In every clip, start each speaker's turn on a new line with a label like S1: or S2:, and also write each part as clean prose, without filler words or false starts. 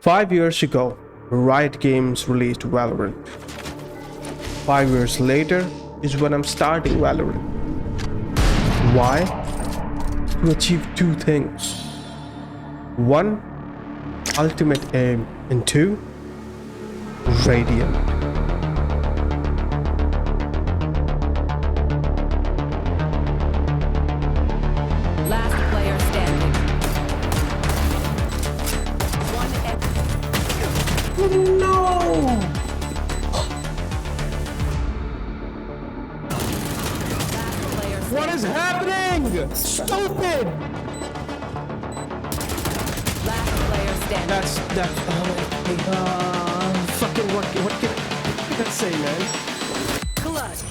S1: 5 years ago, Riot Games released Valorant. 5 years later is when I'm starting Valorant. Why? To achieve two things. One, ultimate aim, and two, Radiant.
S2: Last player standing.
S1: No! What is happening? Stupid!
S2: Last player standing.
S1: That's fucking what can I say, man?
S2: Clutch.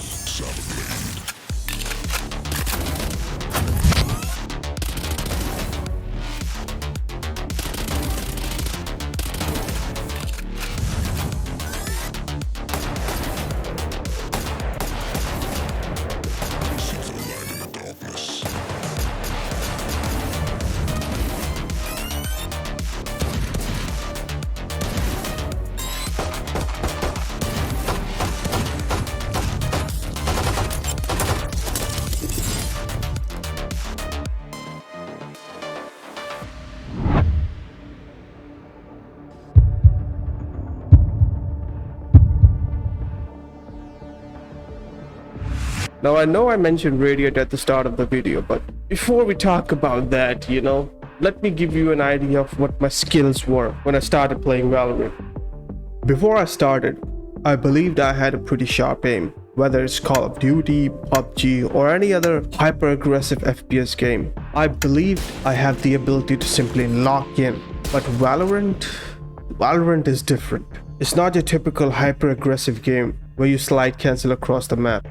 S1: Now I know I mentioned Radiant at the start of the video, but before we talk about that, let me give you an idea of what my skills were when I started playing Valorant. Before I started, I believed I had a pretty sharp aim, whether it's Call of Duty, PUBG, or any other hyper-aggressive FPS game. I believed I have the ability to simply lock in, but Valorant is different. It's not your typical hyper-aggressive game where you slide cancel across the map.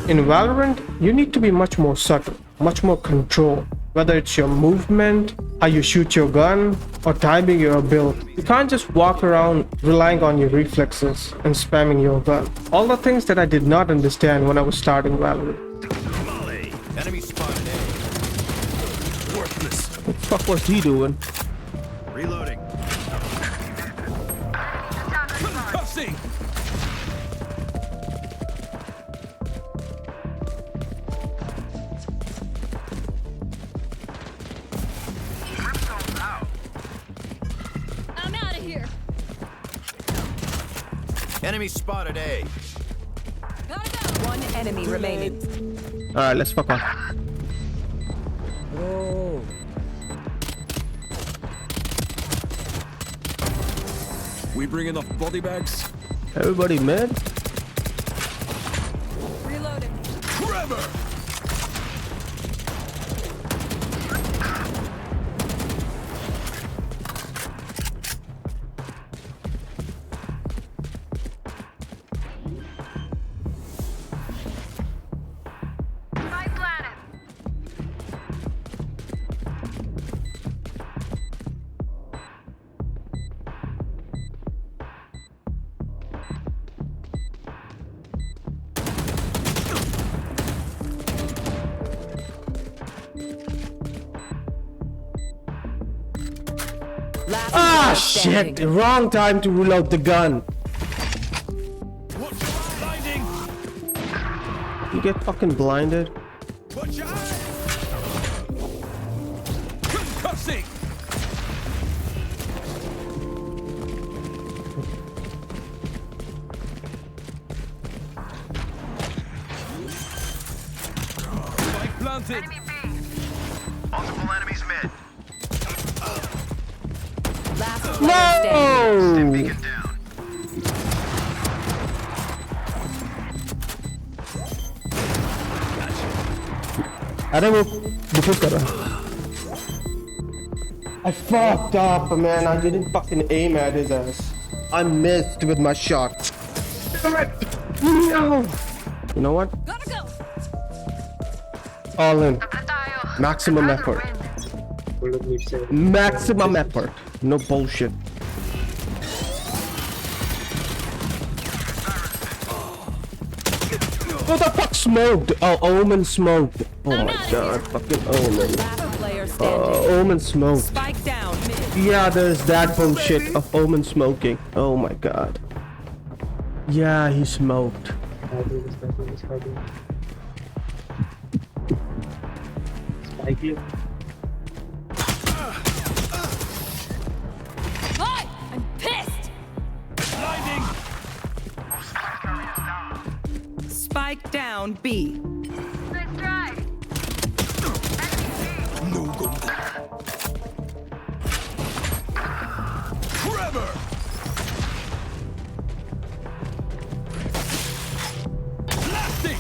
S1: In Valorant, you need to be much more subtle, much more controlled. Whether it's your movement, how you shoot your gun, or timing your build. You can't just walk around relying on your reflexes and spamming your gun. All the things that I did not understand when I was starting Valorant.
S3: Molly, enemy spotted A. Worthless.
S1: What the fuck was he doing?
S3: Reloading. Concussing.
S2: I'm out of here.
S3: Enemy spotted A.
S2: Gotta go. One enemy remaining.
S1: Alright, let's fuck off.
S3: Oh. We bring enough body bags?
S1: Everybody mad?
S2: Reloading.
S3: Trevor!
S2: Last
S1: Ah,
S2: player
S1: shit!
S2: standing.
S1: Wrong time to reload the gun.
S3: Blinding!
S1: You get fucking blinded.
S3: Watch out! Concussing! Spike planted! Multiple enemies mid.
S2: Last player standing.
S1: No!
S3: Down.
S1: अरे वो diffuse कर रहा है. I fucked up, man. I didn't fucking aim at his ass. I missed with my shot. Damn it! No! You know what?
S2: Gotta go.
S1: All in. Maximum effort. Maximum effort. No bullshit. Who the fuck smoked? Oh, Omen smoked. Oh my god, fucking Omen.
S2: Last player standing.
S1: Omen smoked.
S2: Spike down mid.
S1: Yeah, there's that bullshit of Omen smoking. Oh my god. Yeah, he smoked.
S2: Hi, I'm pissed.
S3: Blinding.
S2: Spike down B.
S3: No go. Trevor. Blasting.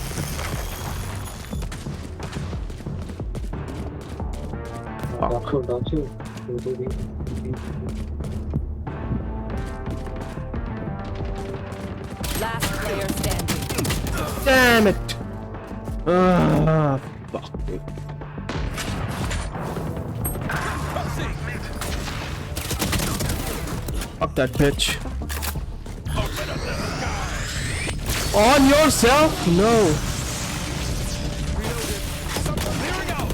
S2: Last player standing.
S1: Damn it! Ah, fuck me.
S3: Concussing.
S1: Fuck that bitch. On yourself? No.
S3: Clearing out.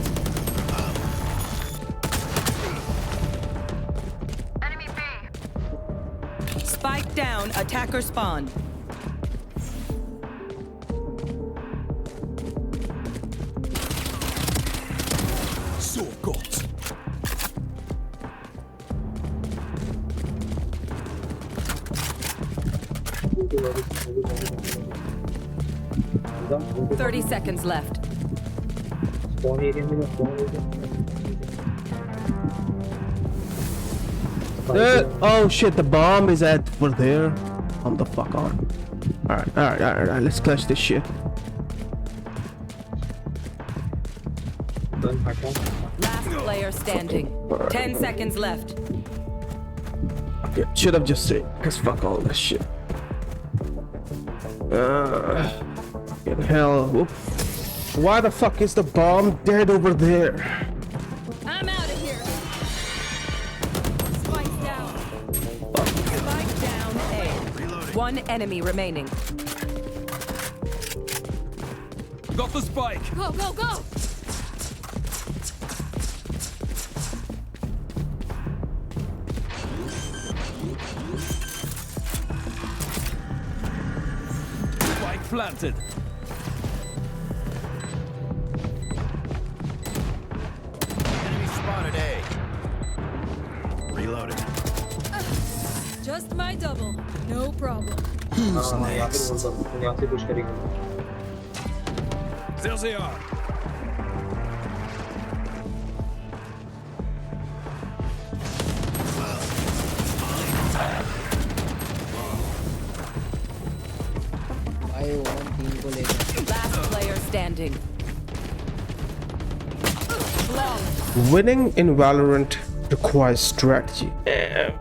S2: Spike down, attacker spawn.
S3: So got.
S2: Spawn 30 seconds left.
S1: Oh shit, the bomb is at for there. Come the fuck on. Alright, let's clutch this shit.
S2: Last player standing. 10 seconds left.
S1: Okay, should have just said, cause fuck all this shit. In hell. Whoop. Why the fuck is the bomb dead over there?
S2: I'm out of here. Spike down. Spike down A. One enemy remaining.
S3: Got the spike.
S2: Go, go, go!
S3: Spike planted. Enemy spotted A. Reloading.
S2: Just my double. No problem.
S3: Who's next? There they are.
S2: Last player standing.
S1: Winning in Valorant requires strategy.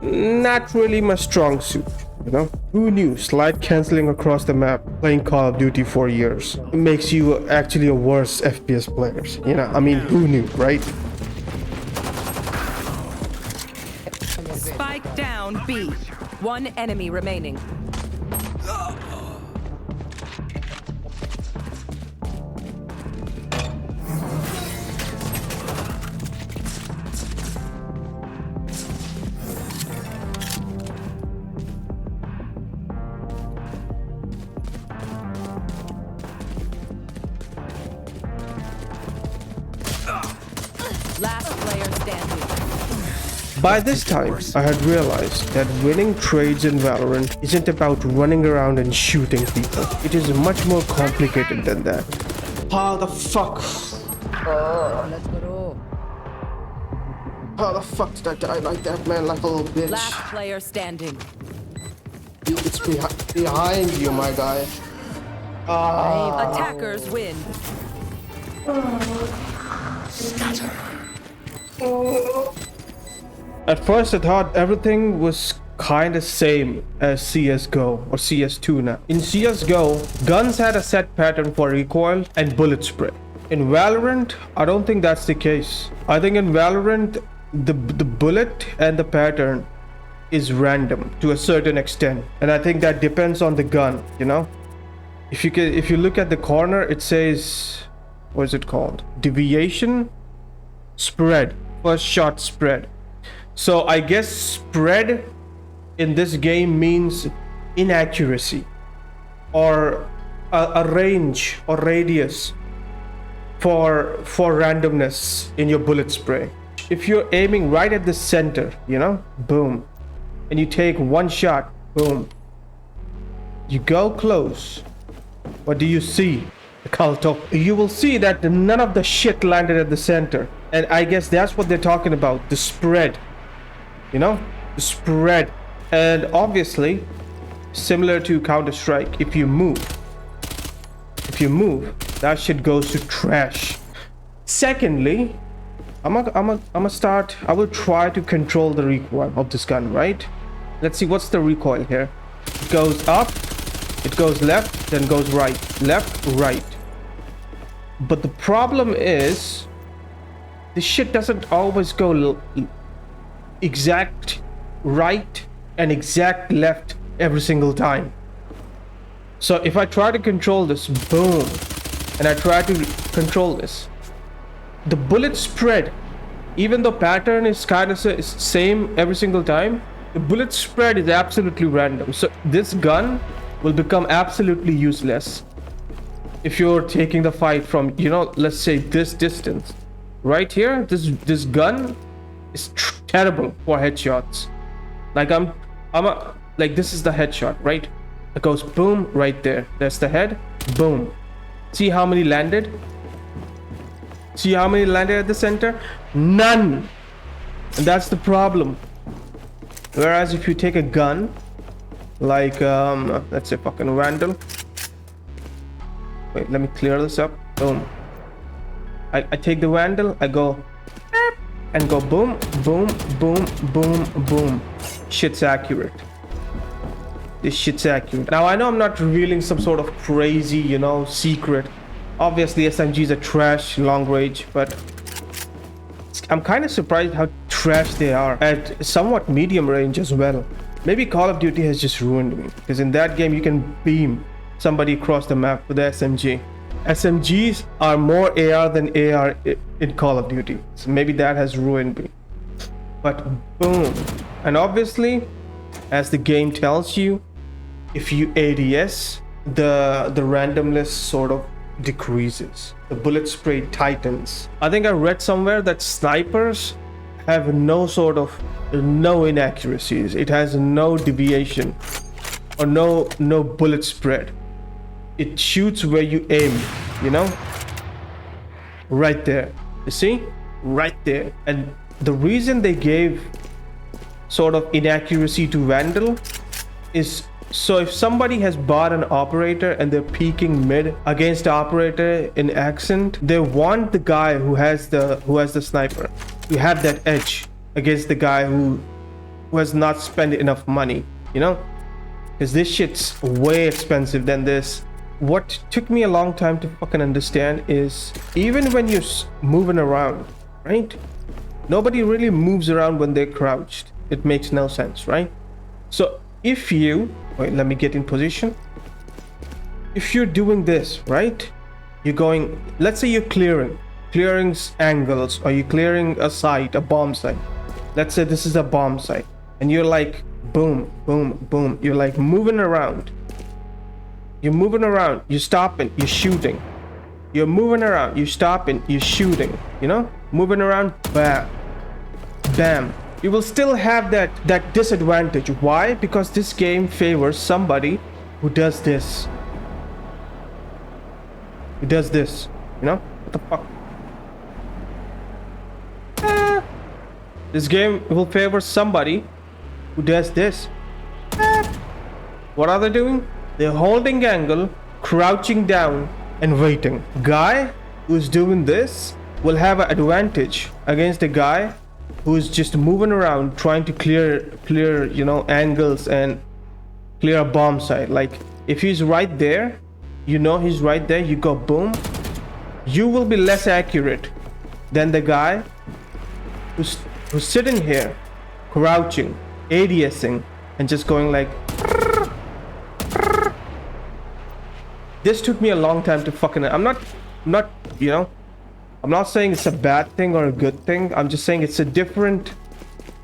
S1: Not really my strong suit, you know? Who knew slide canceling across the map playing Call of Duty for years makes you actually a worse FPS player? You know, I mean, who knew, right?
S2: Spike down B. One enemy remaining. Last player standing.
S1: By this time, I had realized that winning trades in Valorant isn't about running around and shooting people. It is much more complicated than that. How the fuck? How the fuck did I die like that, man? Like a little bitch.
S2: Last player standing.
S1: It's behind you, my guy.
S2: Attackers win.
S1: At first I thought everything was kinda same as CSGO or CS2 now. In CSGO, guns had a set pattern for recoil and bullet spray. In Valorant, I don't think that's the case. I think in Valorant, the bullet and the pattern is random to a certain extent. And I think that depends on the gun, you know? If you look at the corner, it says, what is it called? Deviation spread. first shot spread. So I guess spread in this game means inaccuracy, or a range or radius for randomness in your bullet spray. If you're aiming right at the center, you know, boom, and you take one shot, boom, you go close, what do you see? The Calto. You will see that none of the shit landed at the center, and I guess that's what they're talking about, the spread, you know, the spread. And obviously similar to Counter-Strike, if you move, that shit goes to trash. Secondly, I will try to control the recoil of this gun, right? Let's see, what's the recoil here? It goes up, it goes left, then goes right, left, right. But the problem is, this shit doesn't always go exact right and exact left every single time. So if I try to control this, boom, and I try to control this, the bullet spread, even though pattern is kind of same every single time, the bullet spread is absolutely random. So this gun will become absolutely useless if you're taking the fight from, you know, let's say this distance right here. This gun is terrible for headshots. Like like this is the headshot, right? It goes boom right there. That's the head. Boom. See how many landed? See how many landed at the center? None. And that's the problem. Whereas if you take a gun, like let's say fucking Vandal. Wait, let me clear this up. Boom. I take the Vandal, I go and go boom, boom, boom, boom, boom. Shit's accurate. This shit's accurate. Now I know I'm not revealing some sort of crazy, you know, secret. Obviously SMGs are trash long range, but I'm kind of surprised how trash they are at somewhat medium range as well. Maybe Call of Duty has just ruined me, because in that game you can beam somebody across the map with the SMG. SMGs are more AR than AR in Call of Duty, so maybe that has ruined me. But boom. And obviously, as the game tells you, if you ADS, the randomness sort of decreases. The bullet spray tightens. I think I read somewhere that snipers have no inaccuracies. It has no deviation or no bullet spread. It shoots where you aim, you know, right there. You see, right there. And the reason they gave sort of inaccuracy to Vandal is so if somebody has bought an operator and they're peeking mid against the operator in accent, they want the guy who has the sniper to have that edge against the guy who has not spent enough money, you know, because this shit's way expensive than this. What took me a long time to fucking understand is, even when you're moving around, right, nobody really moves around when they're crouched. It makes no sense, right? So if you wait, let me get in position. If you're doing this, right, you're going, let's say you're clearing angles, or you're clearing a site, a bomb site. Let's say this is a bomb site, and you're like boom, boom, boom. You're like moving around. You're moving around, you're stopping, you're shooting. You're moving around, you're stopping, you're shooting. You know, moving around, bam, bam. You will still have that disadvantage. Why? Because this game favors somebody who does this. Who does this? You know? What the fuck? This game will favor somebody who does this. What are they doing? They're holding angle, crouching down, and waiting. Guy who's doing this will have an advantage against the guy who's just moving around trying to clear, you know, angles and clear a bomb site. Like if he's right there, you know he's right there, you go boom, you will be less accurate than the guy who's sitting here crouching, ADSing, and just going like. This took me a long time to fucking, I'm not, you know, I'm not saying it's a bad thing or a good thing. I'm just saying it's a different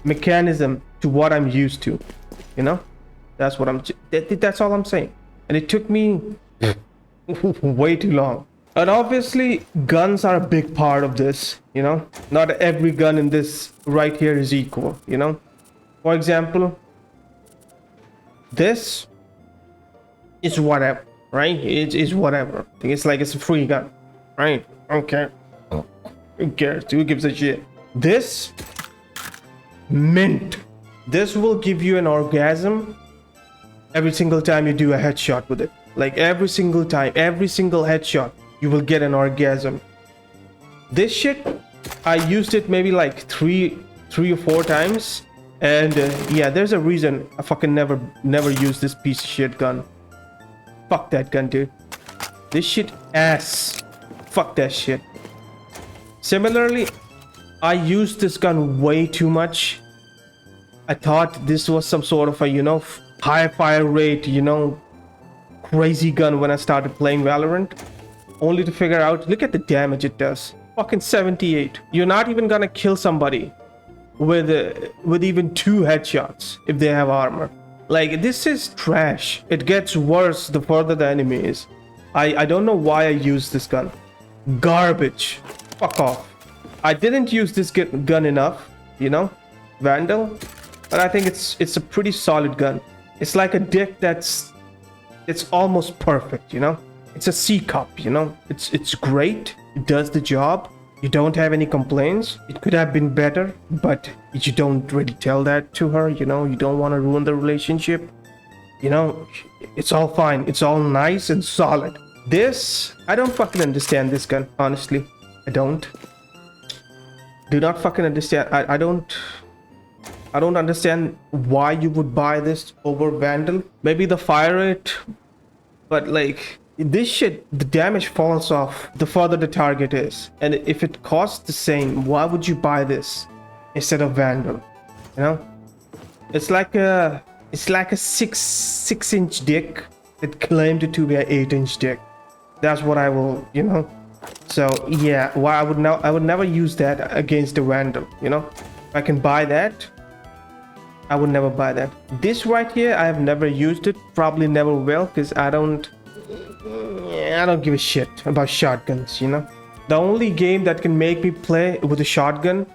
S1: mechanism to what I'm used to. You know? That's what that's all I'm saying. And it took me way too long. And obviously, guns are a big part of this, you know? Not every gun in this right here is equal, you know? For example, this is whatever, right? It is whatever. I think it's like it's a free gun, right? Okay. Who cares? Who gives a shit? This, mint. This will give you an orgasm every single time you do a headshot with it. Like every single time, every single headshot, you will get an orgasm. This shit, I used it maybe like three or four times. And yeah, there's a reason I fucking never use this piece of shit gun. Fuck that gun, dude. This shit ass. Fuck that shit. Similarly, I used this gun way too much. I thought this was some sort of a, you know, high fire rate, you know, crazy gun when I started playing Valorant. Only to figure out, look at the damage it does. Fucking 78. You're not even gonna kill somebody with even 2 headshots if they have armor. Like, this is trash. It gets worse the further the enemy is. I don't know why I use this gun. Garbage. Fuck off. I didn't use this gun enough, you know, Vandal, but I think it's a pretty solid gun. It's like a dick it's almost perfect, you know. It's a C cup, you know. It's great. It does the job. You don't have any complaints. It could have been better, but you don't really tell that to her, you know. You don't want to ruin the relationship. You know, it's all fine. It's all nice and solid. This, I don't fucking understand this gun, honestly. I don't. Do not fucking understand. I don't understand why you would buy this over Vandal. Maybe the fire rate, but like this shit, the damage falls off the further the target is. And if it costs the same, why would you buy this instead of Vandal? You know, it's like a 6-inch dick that claimed to be an 8-inch dick. That's what I will, you know. So yeah, why I would never use that against a Vandal, you know. If I can buy that, I would never buy that. This right here, I have never used it, probably never will, because I don't give a shit about shotguns, you know. The only game that can make me play with a shotgun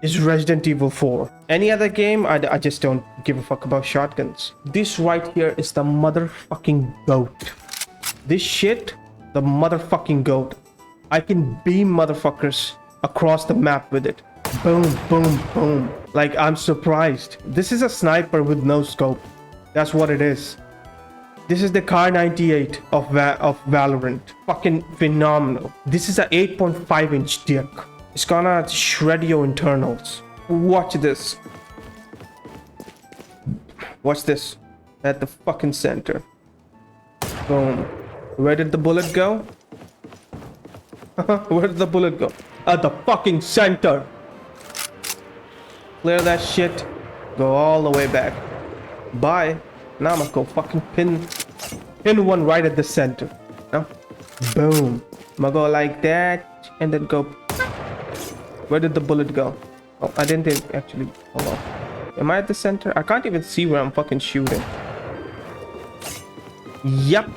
S1: is Resident Evil 4. Any other game, I just don't give a fuck about shotguns. This right here is the motherfucking goat. This shit, the motherfucking goat. I can beam motherfuckers across the map with it. Boom, boom, boom. Like, I'm surprised. This is a sniper with no scope. That's what it is. This is the Car 98 of Valorant. Fucking phenomenal. This is a 8.5-inch dick. It's gonna shred your internals. Watch this. Watch this. At the fucking center. Boom. Where did the bullet go? Where did the bullet go? At the fucking center. Clear that shit. Go all the way back. Bye. Now I'm gonna go fucking pin one right at the center. No? Boom. I'm gonna go like that and then go. Where did the bullet go? Oh, I didn't actually. Hold on. Am I at the center? I can't even see where I'm fucking shooting. Yep.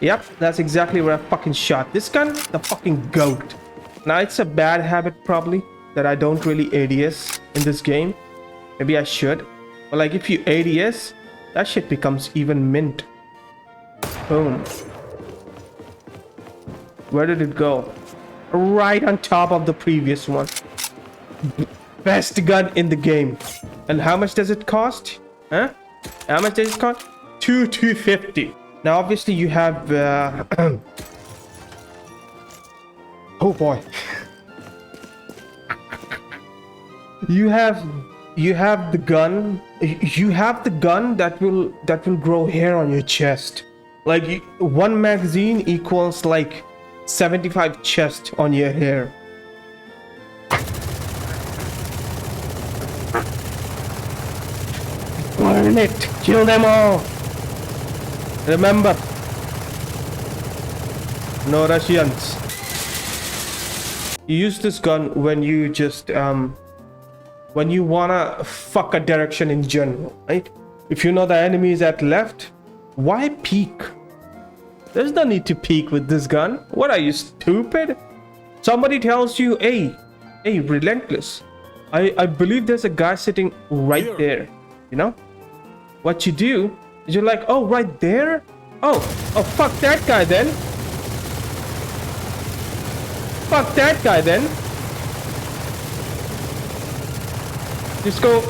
S1: Yep, that's exactly where I fucking shot. This gun, the fucking goat. Now, it's a bad habit probably that I don't really ADS in this game. Maybe I should. But like if you ADS, that shit becomes even mint. Boom. Where did it go? Right on top of the previous one. Best gun in the game. And how much does it cost? Huh? How much does it cost? $250. Now, obviously, you have... oh, boy. You have the gun. You have the gun that will grow hair on your chest. Like, 1 magazine equals, like, 75 chest on your hair. Burn it! Kill them all! Remember, no Russians. You use this gun when you just when you wanna fuck a direction in general, right? If you know the enemy is at left, why peek? There's no need to peek with this gun. What are you, stupid? Somebody tells you, hey, Relentless, I believe there's a guy sitting right there, you know? What you do is you're like, oh, right there? Oh, fuck that guy then. Fuck that guy then. Just go.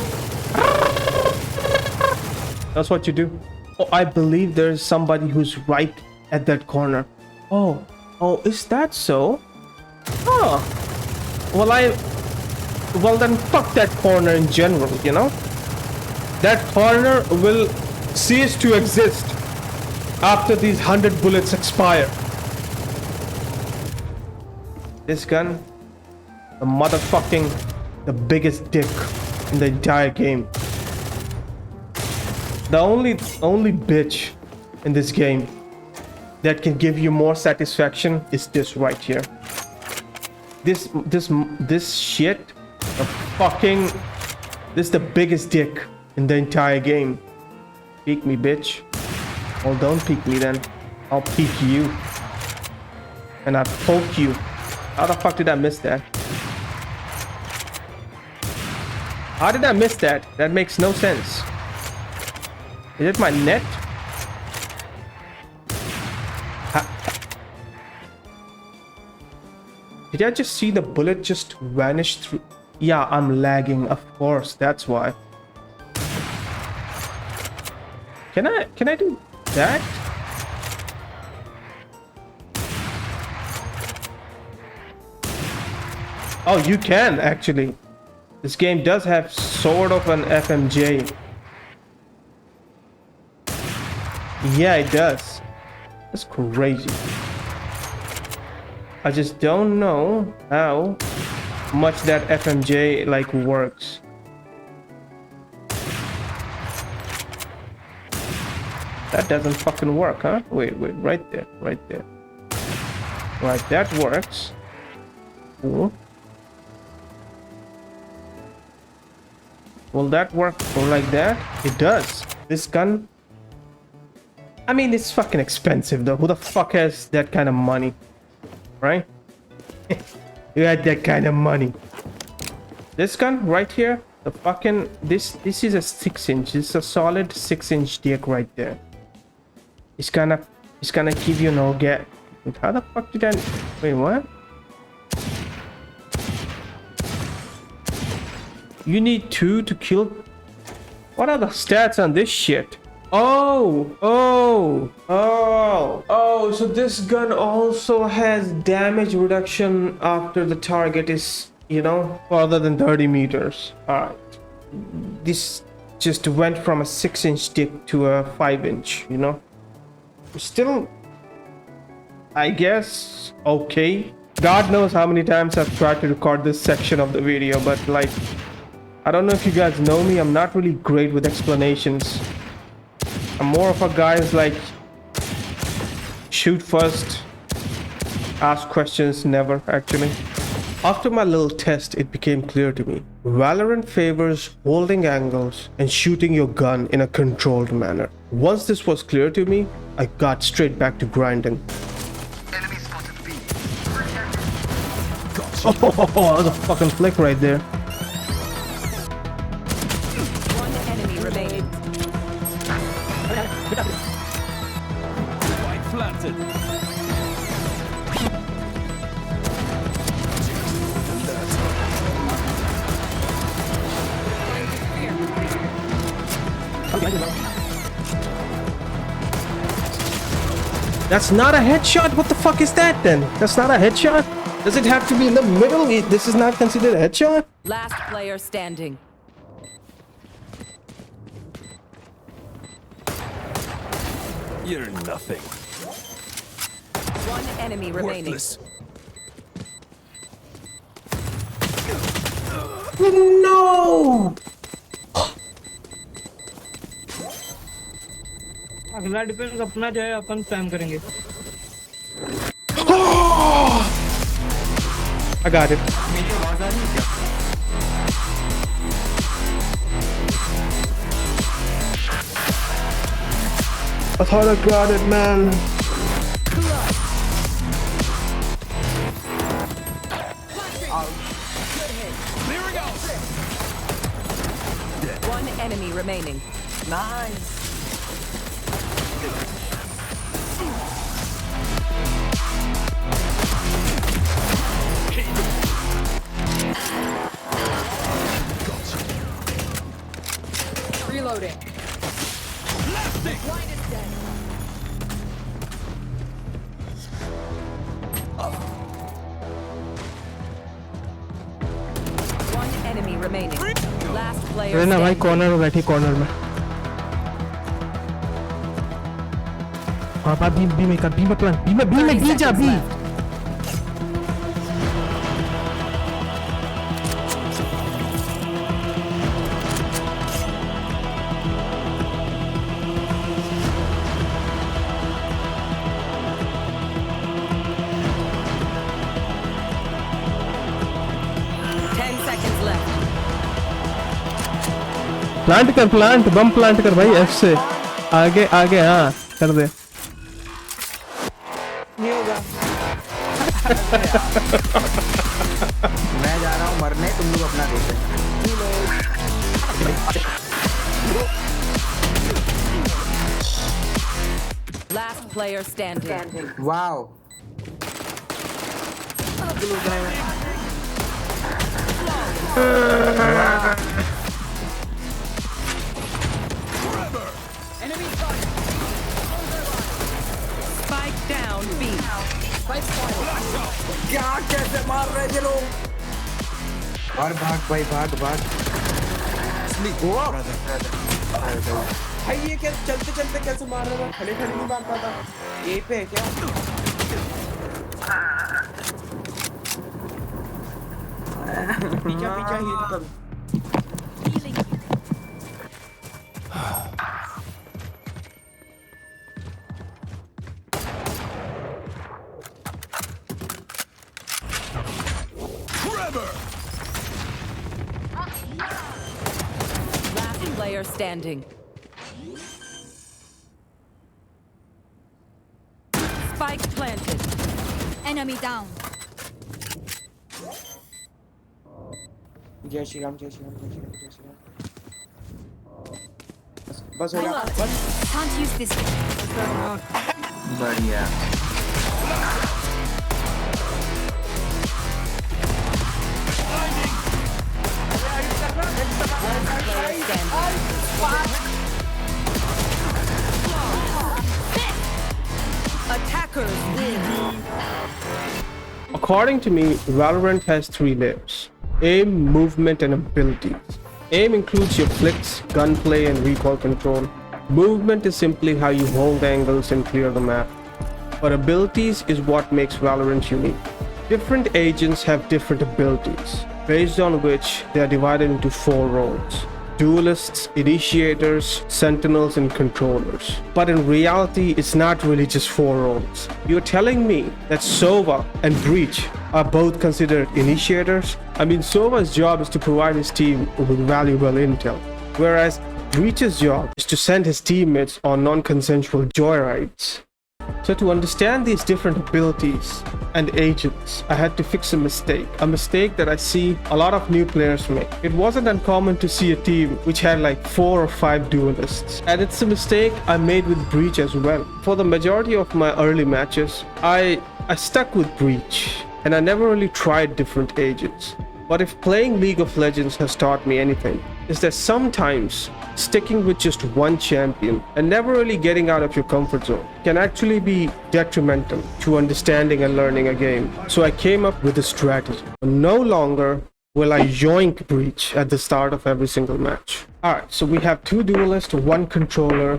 S1: That's what you do. Oh, I believe there's somebody who's right at that corner. Oh, is that so? Oh, well then fuck that corner in general, you know? That corner will cease to exist after these 100 bullets expire. This gun, the biggest dick in the entire game. The only bitch in this game that can give you more satisfaction is this right here. This shit, this is the biggest dick in the entire game. Peek me, bitch. Well, don't peek me then. I'll peek you. And I'll poke you. How the fuck did I miss that? How did I miss that? That makes no sense. Is it my net? Did I just see the bullet just vanish through? Yeah, I'm lagging, of course, that's why. Can I do that? Oh, you can actually. This game does have sort of an FMJ. Yeah, it does. That's crazy. I just don't know how much that FMJ like works. That doesn't fucking work, huh? Wait, right there. Right, that works. Cool. Will that work like that? It does. This gun, I mean, it's fucking expensive though. Who the fuck has that kind of money? Right? You had that kind of money. This gun right here, the fucking, this is a 6-inch. It's a solid 6-inch dick right there. It's gonna give you no get. Wait, how the fuck did I, wait, what? You need 2 to kill. What are the stats on this shit? Oh, so this gun also has damage reduction after the target is, you know, farther than 30 meters. Alright. This just went from a 6-inch dick to a 5-inch, you know. Still, I guess, okay. God knows how many times I've tried to record this section of the video, but like, I don't know if you guys know me, I'm not really great with explanations. I'm more of a guy who's like, shoot first, ask questions never, actually. After my little test, it became clear to me. Valorant favors holding angles and shooting your gun in a controlled manner. Once this was clear to me, I got straight back to grinding.
S4: Enemy spotted B.
S1: Oh, that was a fucking flick right there.
S2: One enemy remaining.
S3: Spike planted.
S1: That's not a headshot? What the fuck is that then? That's not a headshot? Does it have to be in the middle? This is not considered a headshot?
S2: Last player standing.
S3: You're nothing.
S2: One enemy remaining.
S3: Worthless.
S1: No!
S5: अगला defence अपना जो है अपन spam करेंगे।
S1: I got it. I thought I got it, man.
S2: One enemy remaining.
S6: Nice.
S2: Reloading. One enemy remaining. Last player
S1: ना भाई
S2: standing.
S1: Corner में बैठी corner में पापा बी में कर बी में प्लान बी में
S2: 30
S1: बी जा
S2: seconds
S1: बी
S2: left.
S1: प्लांट बम प्लांट कर भाई एफ से आगे आगे हाँ कर दे
S5: नहीं होगा।
S6: मैं जा रहा हूँ मरने, तुम लोग अपना देख
S2: Last player standing.
S6: Wow
S2: Spike down B.
S6: क्या कैसे मार रहे थे लोग। और भाग भाई भाग
S5: भाई ये क्या चलते चलते कैसे मार रहा था, खड़े खड़े नहीं मार पाता। ए पे है क्या? पीछा पीछा हील कर।
S2: Last player standing. Spike planted.
S7: Enemy down.
S5: जय श्री राम जय श्री राम जय श्री राम जय श्री राम। बस हो गया बस।
S7: Can't use this.
S6: बढ़िया।
S2: Attackers win.
S1: According to me, Valorant has 3 layers: aim, movement, and abilities. Aim includes your flicks, gunplay, and recoil control. Movement is simply how you hold angles and clear the map. But abilities is what makes Valorant unique. Different agents have different abilities, based on which they are divided into 4 roles: duelists, initiators, sentinels, and controllers. But in reality, it's not really just 4 roles. You're telling me that Sova and Breach are both considered initiators? I mean, Sova's job is to provide his team with valuable intel, whereas Breach's job is to send his teammates on non-consensual joyrides. So to understand these different abilities and agents, I had to fix a mistake that I see a lot of new players make. It wasn't uncommon to see a team which had like 4 or 5 duelists, and it's a mistake I made with Breach as well. For the majority of my early matches, I stuck with Breach, and I never really tried different agents. But if playing League of Legends has taught me anything, is that sometimes sticking with just one champion and never really getting out of your comfort zone can actually be detrimental to understanding and learning a game. So I came up with a strategy. No longer will I yoink Breach at the start of every single match. Alright, so we have 2 duelists, 1 controller.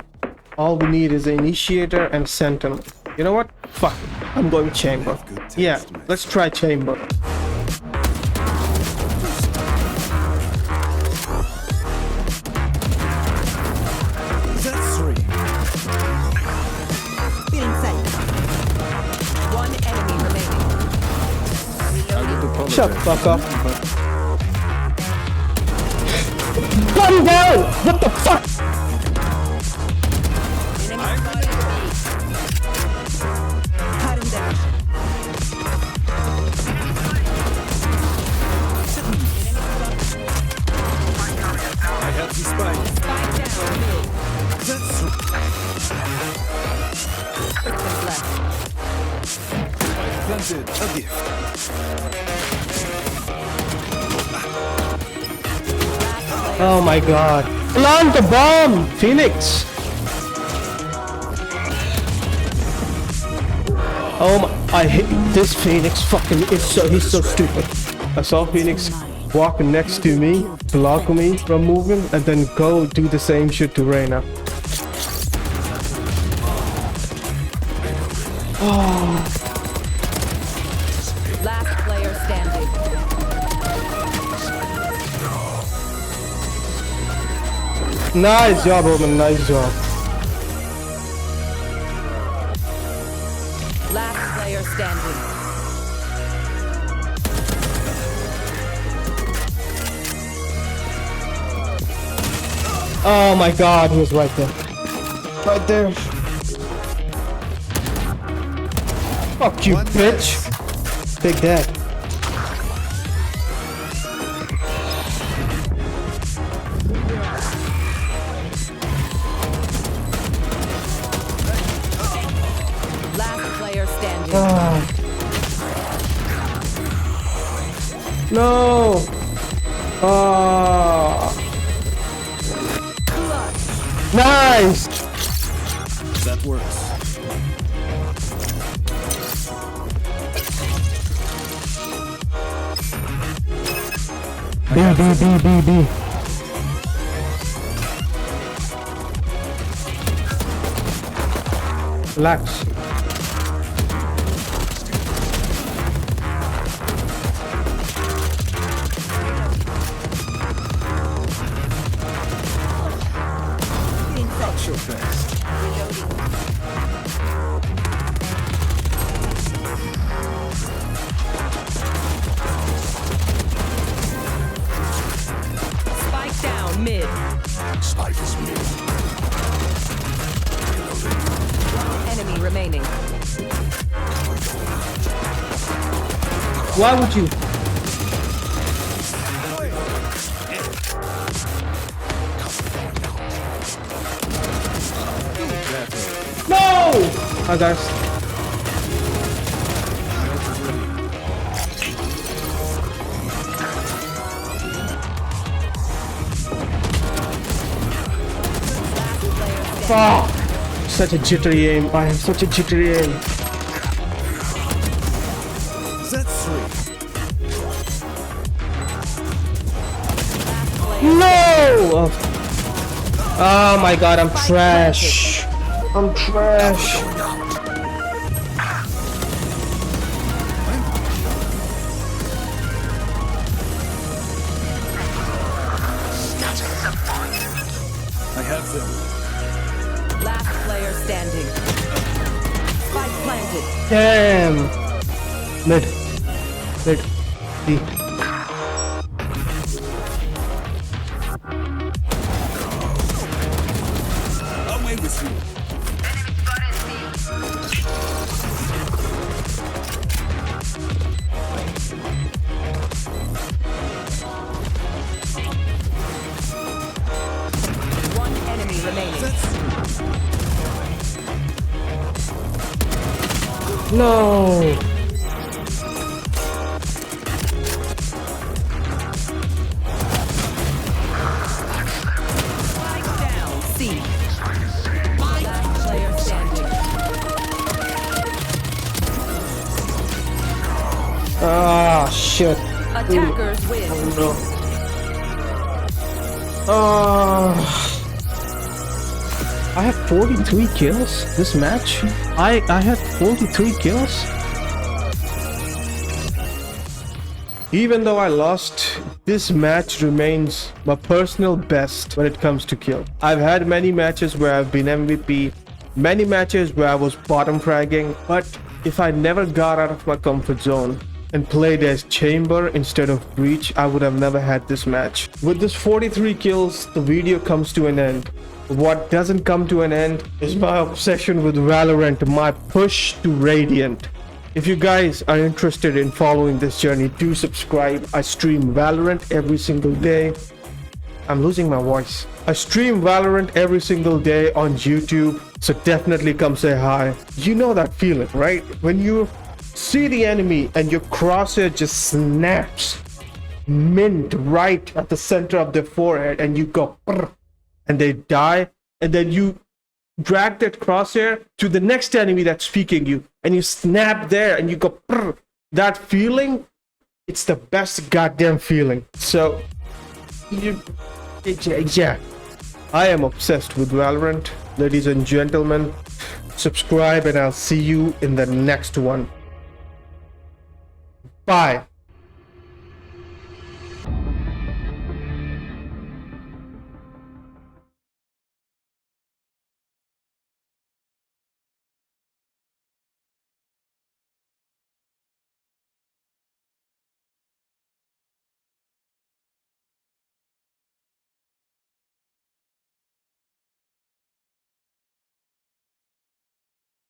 S1: All we need is an initiator and sentinel. You know what? Fuck it. I'm going chamber. Yeah, let's try chamber. Shut the fuck up. Come down! What the fuck?
S3: I have the spike. That's planted. A gift.
S1: Oh my god. Plant the bomb! Phoenix! Oh my, I hate this Phoenix fucking, he's so stupid. I saw Phoenix walk next to me, block me from moving, and then go do the same shit to Reyna.
S2: Last player standing.
S1: Nice job, Roman, nice job.
S2: Last player standing.
S1: Oh my god, he was right there. Right there. Fuck you, bitch. Take that.
S2: Last player standing.
S1: No. Nice.
S3: That works.
S1: B. Relax.
S3: Not so fast.
S2: Spike down mid.
S3: Spike is mid.
S2: Enemy remaining.
S1: Why would you? No! Hi guys. Fuck! Such a jittery aim. I have such a jittery aim.
S3: That's three.
S1: No! Oh my god, I'm trash. I'm trash.
S3: I have them.
S2: Last player standing. Spike planted.
S1: Damn. Mid. D.
S3: Away with you.
S2: One enemy remaining.
S1: No.
S2: Spike down C. Last player standing.
S1: Ah, shit.
S2: Attackers win.
S1: I have 43 kills this match. I had 43 kills. Even though I lost, this match remains my personal best when it comes to kill. I've had many matches where I've been MVP, many matches where I was bottom fragging, but if I never got out of my comfort zone, and played as Chamber instead of Breach, I would have never had this match. With this 43 kills, the video comes to an end. What doesn't come to an end is my obsession with Valorant, my push to Radiant. If you guys are interested in following this journey, do subscribe. I stream Valorant every single day. I'm losing my voice. I stream Valorant every single day on YouTube, so definitely come say hi. You know that feeling, right? When you see the enemy and your crosshair just snaps mint right at the center of their forehead and you go brr, and they die, and then you drag that crosshair to the next enemy that's peeking you and you snap there and you go brr. That feeling, it's the best goddamn feeling. So yeah, I am obsessed with Valorant. Ladies and gentlemen, subscribe and I'll see you in the next one. Bye.